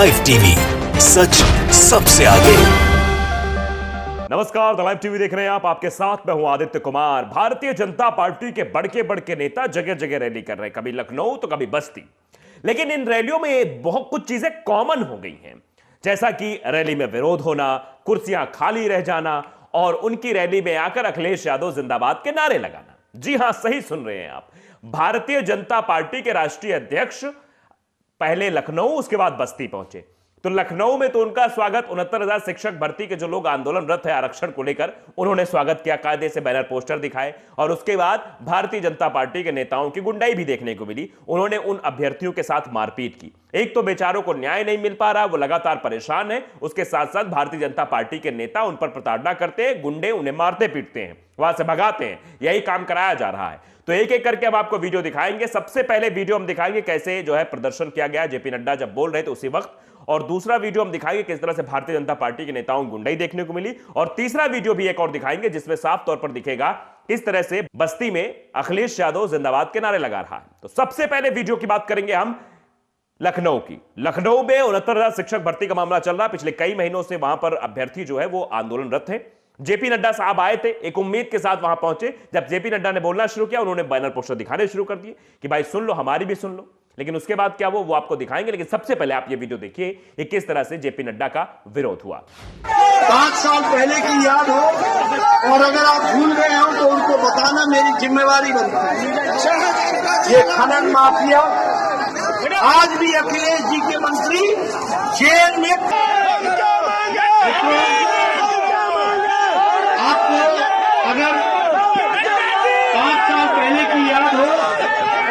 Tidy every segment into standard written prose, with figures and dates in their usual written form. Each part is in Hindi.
लाइव टीवी, सच सबसे आगे। नमस्कार, द लाइव टीवी देख रहे हैं आप। आपके साथ मैं हूं आदित्य कुमार। भारतीय जनता पार्टी के बड़के नेता जगह जगह रैली कर रहे हैं, कभी लखनऊ तो कभी बस्ती। लेकिन इन रैलियों में बहुत कुछ चीजें कॉमन हो गई हैं, जैसा कि रैली में विरोध होना, कुर्सियां खाली रह जाना और उनकी रैली में आकर अखिलेश यादव जिंदाबाद के नारे लगाना। जी हां, सही सुन रहे हैं आप। भारतीय जनता पार्टी के राष्ट्रीय अध्यक्ष पहले लखनऊ, उसके बाद बस्ती पहुंचे। तो लखनऊ में तो उनका स्वागत 69,000 शिक्षक भर्ती के जो लोग आंदोलनरत है आरक्षण को लेकर, उन्होंने स्वागत किया, कायदे से बैनर पोस्टर दिखाए। और उसके बाद भारतीय जनता पार्टी के नेताओं की गुंडाई भी देखने को मिली। उन्होंने उन अभ्यर्थियों के साथ मारपीट की। एक तो बेचारों को न्याय नहीं मिल पा रहा, वो लगातार परेशान है। उसके साथ साथ भारतीय जनता पार्टी के नेता उन पर प्रताड़ना करते हैं, गुंडे उन्हें मारते पीटते हैं, वहां से भगाते हैं। यही काम कराया जा रहा है। तो एक एक करके हम आपको वीडियो दिखाएंगे। सबसे पहले वीडियो हम दिखाएंगे कैसे जो है प्रदर्शन किया गया, जेपी नड्डा जब बोल रहे थे उसी वक्त। और दूसरा वीडियो हम दिखाएंगे किस तरह से भारतीय जनता पार्टी के नेताओं को गुंडाई देखने को मिली। और तीसरा वीडियो भी एक और दिखाएंगे जिसमें साफ तौर पर दिखेगा किस तरह से बस्ती में अखिलेश यादव जिंदाबाद के नारे लगा रहा है। तो सबसे पहले वीडियो की बात करेंगे हम लखनऊ की। लखनऊ में 69,000 शिक्षक भर्ती का मामला चल रहा है। पिछले कई महीनों से वहां पर अभ्यर्थी जो है वो आंदोलनरत हैं। जेपी नड्डा साहब आए थे, एक उम्मीद के साथ वहां पहुंचे। जब जेपी नड्डा ने बोलना शुरू किया, उन्होंने बैनर पोस्टर दिखाने शुरू कर दिए कि भाई सुन लो, हमारी भी सुन लो। लेकिन उसके बाद क्या वो आपको दिखाएंगे। लेकिन सबसे पहले आप ये वीडियो देखिए, ये किस तरह से जेपी नड्डा का विरोध हुआ। 5 साल पहले की याद हो और अगर आप भूल गए हो तो उनको बताना मेरी जिम्मेवारी बनती है। ये खनन माफिया आज भी अखिलेश जी के मंत्री जेल में। आपको अगर 5 साल पहले की याद हो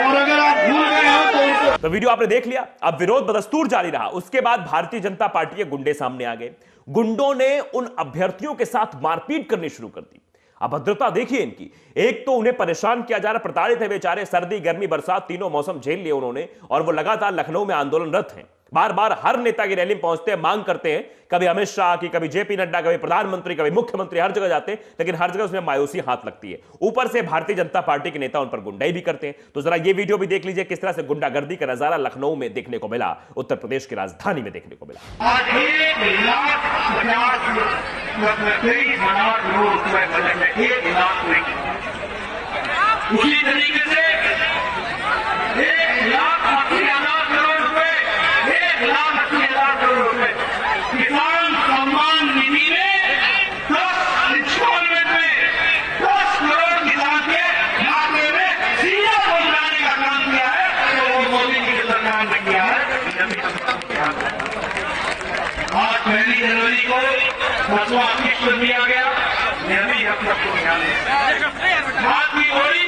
और अगर आप भूल गए हो तो वीडियो आपने देख लिया। अब विरोध बदस्तूर जारी रहा। उसके बाद भारतीय जनता पार्टी के गुंडे सामने आ गए। गुंडों ने उन अभ्यर्थियों के साथ मारपीट करनी शुरू कर दी। अभद्रता देखिए इनकी। एक तो उन्हें परेशान किया जा रहा, प्रताड़ित है बेचारे, सर्दी गर्मी बरसात तीनों मौसम झेल लिए उन्होंने। और वो लगातार लखनऊ में आंदोलनरत हैं। बार बार हर नेता की रैली में पहुंचते हैं, मांग करते हैं, कभी अमित शाह की, कभी जेपी नड्डा, कभी प्रधानमंत्री, कभी मुख्यमंत्री, हर जगह जाते हैं। लेकिन हर जगह उसमें मायूसी हाथ लगती है। ऊपर से भारतीय जनता पार्टी के नेता उन पर गुंडाई भी करते हैं। तो जरा ये वीडियो भी देख लीजिए किस तरह से गुंडागर्दी का नजारा लखनऊ में देखने को मिला, उत्तर प्रदेश की राजधानी में देखने को मिला। आज 1,50,000 रुपए बजट है, 1,00,000 नहीं। उसी तरीके से 1,80,000 करोड़ रुपए, 1,80,000 करोड़ रुपए किसान सम्मान निधि में 10 इंस्टॉलमेंट में 10 करोड़ किसान के खाते में सीधा पहुंचाने का काम किया है। तो वो मोदी की सरकार ने किया है। आज 1 जनवरी को 10वां किस्त दिया गया। यह भी हम सबको ध्यान दें। आज की होली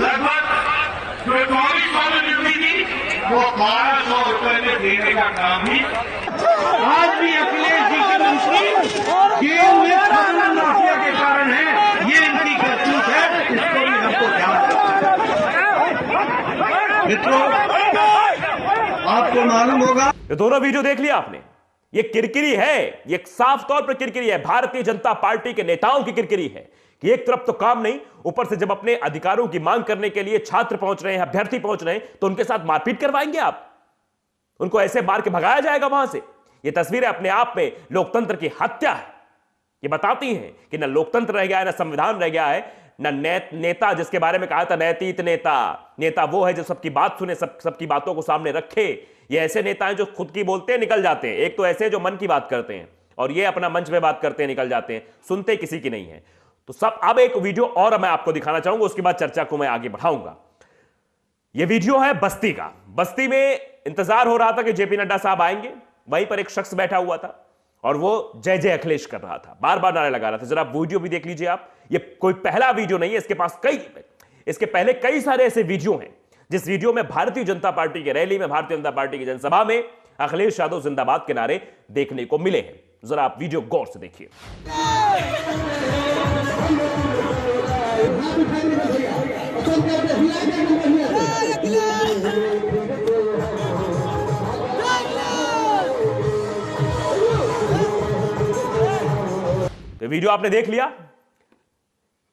लगभग जो 2400 में मिलती थी वो 1,200 रुपए में देने का काम भी आज भी अखिलेश जी के मंत्री जेल में खनन माफिया के कारण है। ये इनकी करतूत है, इसको भी हमको ध्यान रखना। मित्रों, आपको मालूम होगा, ये दोनों वीडियो देख लिया आपने। ये किरकिरी है, ये साफ तौर पर किरकिरी है। भारतीय जनता पार्टी के नेताओं की किरकिरी है कि एक तरफ तो काम नहीं, ऊपर से जब अपने अधिकारों की मांग करने के लिए छात्र पहुंच रहे हैं, अभ्यर्थी पहुंच रहे हैं, तो उनके साथ मारपीट करवाएंगे आप। उनको ऐसे मार के भगाया जाएगा वहां से। ये तस्वीरें अपने आप में लोकतंत्र की हत्या है। ये बताती हैं कि न लोकतंत्र रह गया है, न संविधान रह गया है, न नेता, जिसके बारे में कहा था नैतिक नेता। नेता वो है जो सबकी बात सुने, सबकी बातों को सामने रखे। ये ऐसे नेता हैं जो खुद की बोलते हैं, निकल जाते हैं। एक तो ऐसे जो मन की बात करते हैं और ये अपना मंच में बात करते हैं, निकल जाते हैं, सुनते किसी की नहीं है। तो सब, अब एक वीडियो और मैं आपको दिखाना चाहूंगा, उसके बाद चर्चा को मैं आगे बढ़ाऊंगा। यह वीडियो है बस्ती का। बस्ती में इंतजार हो रहा था कि जेपी नड्डा साहब आएंगे। वहीं पर एक शख्स बैठा हुआ था और वो जय जय अखिलेश कर रहा था, बार बार नारे लगा रहा था। जरा वीडियो भी देख लीजिए आप। ये कोई पहला वीडियो नहीं है, इसके पास इसके पहले कई सारे ऐसे वीडियो हैं जिस वीडियो में भारतीय जनता पार्टी की रैली में, भारतीय जनता पार्टी की जनसभा में अखिलेश यादव जिंदाबाद के नारे देखने को मिले हैं। जरा आप वीडियो गौर से देखिए। तो वीडियो आपने देख लिया।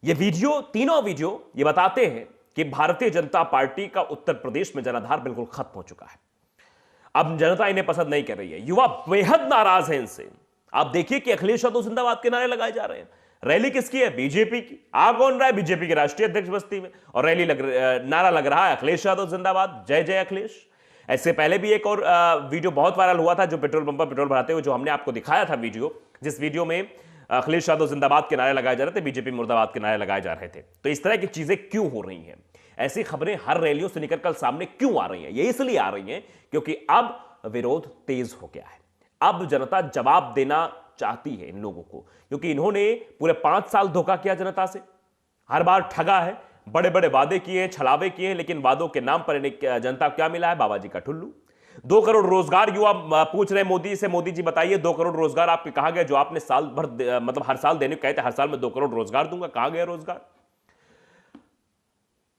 ये वीडियो, तीनों वीडियो ये बताते हैं कि भारतीय जनता पार्टी का उत्तर प्रदेश में जनाधार बिल्कुल खत्म हो चुका है। अब जनता इन्हें पसंद नहीं कर रही है, युवा बेहद नाराज है इनसे। आप देखिए कि अखिलेश यादव जिंदाबाद के नारे लगाए जा रहे हैं। रैली किसकी है? बीजेपी की। आ कौन रहा है? बीजेपी के राष्ट्रीय अध्यक्ष बस्ती में, और रैली नारा लग रहा है अखिलेश यादव जिंदाबाद, जय जय अखिलेश। ऐसे पहले भी एक और वीडियो बहुत वायरल हुआ था, जो पेट्रोल पंप पर पेट्रोल भराते हुए जो हमने आपको दिखाया था वीडियो, जिस वीडियो में अखिलेश यादव जिंदाबाद के नारे लगाए जा रहे थे, बीजेपी मुर्दाबाद के नारे लगाए जा रहे थे। तो इस तरह की चीजें क्यों हो रही हैं? ऐसी खबरें हर रैलियों से निकलकर सामने क्यों आ रही हैं? ये इसलिए आ रही हैं क्योंकि अब विरोध तेज हो गया है। अब जनता जवाब देना चाहती है इन लोगों को, क्योंकि इन्होंने पूरे 5 साल धोखा किया जनता से, हर बार ठगा है, बड़े बड़े वादे किए, छलावे किए, लेकिन वादों के नाम पर इन्हें जनता क्या मिला है? बाबा जी का ठुल्लू। 2 करोड़ रोजगार युवा पूछ रहे मोदी से, मोदी जी बताइए 2 करोड़ रोजगार आपके कहां गए? जो आपने साल भर मतलब हर साल देने को कहते, हर साल में 2 करोड़ रोजगार दूंगा, कहां गया रोजगार?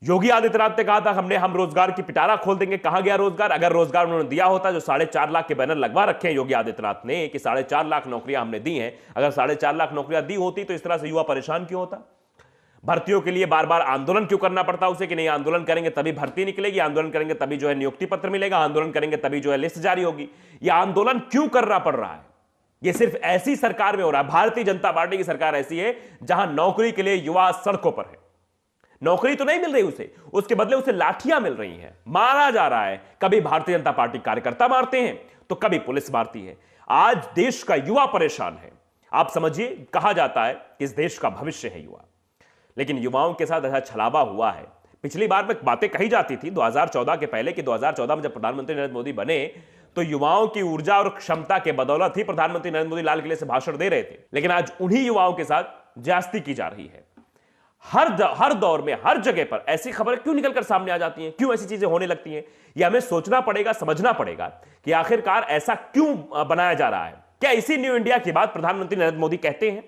योगी आदित्यनाथ ने कहा था हम रोजगार की पिटारा खोल देंगे, कहां गया रोजगार? अगर रोजगार उन्होंने दिया होता, जो 4.5 लाख के बैनर लगवा रखे हैं योगी आदित्यनाथ ने कि 4.5 लाख नौकरियां हमने दी हैं, अगर 4.5 लाख नौकरियां दी होती तो इस तरह से युवा परेशान क्यों होता? भर्तियों के लिए बार बार आंदोलन क्यों करना पड़ता उसे कि नहीं आंदोलन करेंगे तभी भर्ती निकलेगी, आंदोलन करेंगे तभी जो है नियुक्ति पत्र मिलेगा, आंदोलन करेंगे तभी जो है लिस्ट जारी होगी? यह आंदोलन क्यों करना पड़ रहा है? यह सिर्फ ऐसी सरकार में हो रहा है। भारतीय जनता पार्टी की सरकार ऐसी है जहां नौकरी के लिए युवा सड़कों पर है। नौकरी तो नहीं मिल रही उसे, उसके बदले उसे लाठियां मिल रही हैं, मारा जा रहा है। कभी भारतीय जनता पार्टी कार्यकर्ता मारते हैं तो कभी पुलिस मारती है। आज देश का युवा परेशान है। आप समझिए, कहा जाता है कि इस देश का भविष्य है युवा, लेकिन युवाओं के साथ ऐसा छलावा हुआ है। पिछली बार में बातें कही जाती थी 2014 के पहले कि 2014 में जब प्रधानमंत्री नरेंद्र मोदी बने तो युवाओं की ऊर्जा और क्षमता के बदौलत ही प्रधानमंत्री नरेंद्र मोदी लाल किले से भाषण दे रहे थे, लेकिन आज उन्हीं युवाओं के साथ ज्यादती की जा रही है। हर दौर में हर जगह पर ऐसी खबरें क्यों निकलकर सामने आ जाती हैं? क्यों ऐसी चीजें होने लगती हैं? यह हमें सोचना पड़ेगा, समझना पड़ेगा कि आखिरकार ऐसा क्यों बनाया जा रहा है। क्या इसी न्यू इंडिया की बात प्रधानमंत्री नरेंद्र मोदी कहते हैं?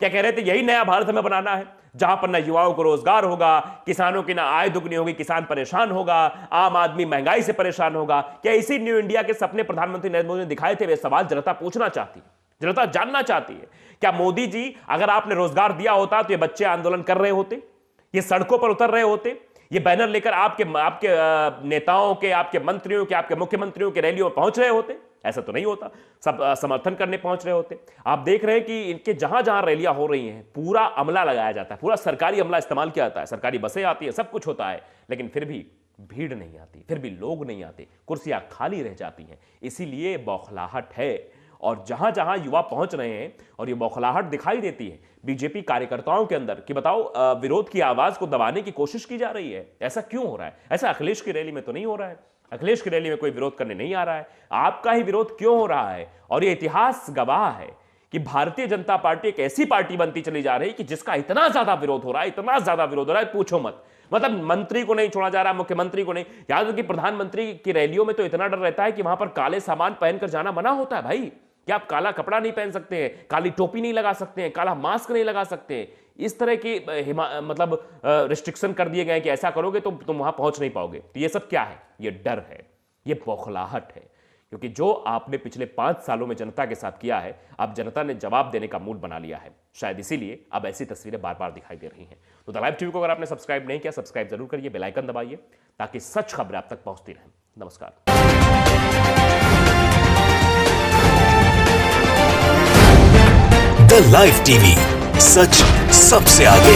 क्या कह रहे थे यही नया भारत हमें बनाना है, जहां पर ना युवाओं को रोजगार होगा, किसानों की ना आय दुगनी होगी, किसान परेशान होगा, आम आदमी महंगाई से परेशान होगा? क्या इसी न्यू इंडिया के सपने प्रधानमंत्री नरेंद्र मोदी ने दिखाए थे? वे सवाल जनता पूछना चाहती है, जनता जानना चाहती है। क्या मोदी जी, अगर आपने रोजगार दिया होता तो ये बच्चे आंदोलन कर रहे होते, ये सड़कों पर उतर रहे होते, ये बैनर लेकर आपके नेताओं के, आपके मंत्रियों के, आपके मुख्यमंत्रियों के रैलियों में पहुंच रहे होते? ऐसा तो नहीं होता। सब समर्थन करने पहुंच रहे होते। आप देख रहे हैं कि इनके जहां जहां रैलियां हो रही हैं पूरा अमला लगाया जाता है, पूरा सरकारी अमला इस्तेमाल किया जाता है, सरकारी बसें आती है, सब कुछ होता है, लेकिन फिर भी भीड़ नहीं आती, फिर भी लोग नहीं आते, कुर्सियां खाली रह जाती हैं। इसीलिए बौखलाहट है, और जहां जहां युवा पहुंच रहे हैं और ये बौखलाहट दिखाई देती है बीजेपी कार्यकर्ताओं के अंदर कि बताओ विरोध की आवाज को दबाने की कोशिश की जा रही है। ऐसा क्यों हो रहा है? ऐसा अखिलेश की रैली में तो नहीं हो रहा है। अखिलेश की रैली में कोई विरोध करने नहीं आ रहा है। आपका ही विरोध क्यों हो रहा है? और ये इतिहास गवाह है कि भारतीय जनता पार्टी एक ऐसी पार्टी बनती चली जा रही है कि जिसका इतना ज्यादा विरोध हो रहा है, इतना ज्यादा विरोध हो रहा है, पूछो मत। मतलब मंत्री को नहीं छोड़ा जा रहा, मुख्यमंत्री को नहीं। याद रखिए, प्रधानमंत्री की रैलियों में तो इतना डर रहता है कि वहां पर काले सामान पहनकर जाना मना होता है। भाई, क्या आप काला कपड़ा नहीं पहन सकते हैं, काली टोपी नहीं लगा सकते हैं, काला मास्क नहीं लगा सकते हैं? इस तरह की मतलब रिस्ट्रिक्शन कर दिए गए कि ऐसा करोगे तो तुम वहां पहुंच नहीं पाओगे। तो ये सब क्या है? ये डर है, ये बौखलाहट है, क्योंकि जो आपने पिछले 5 सालों में जनता के साथ किया है, अब जनता ने जवाब देने का मूड बना लिया है। शायद इसीलिए अब ऐसी तस्वीरें बार बार दिखाई दे रही हैं। तो द लाइव टीवी को अगर आपने सब्सक्राइब नहीं किया, सब्सक्राइब जरूर करिए, बेल आइकन दबाइए ताकि सच खबरें आप तक पहुंचती रहें। नमस्कार। द लाइव टीवी, सच सबसे आगे।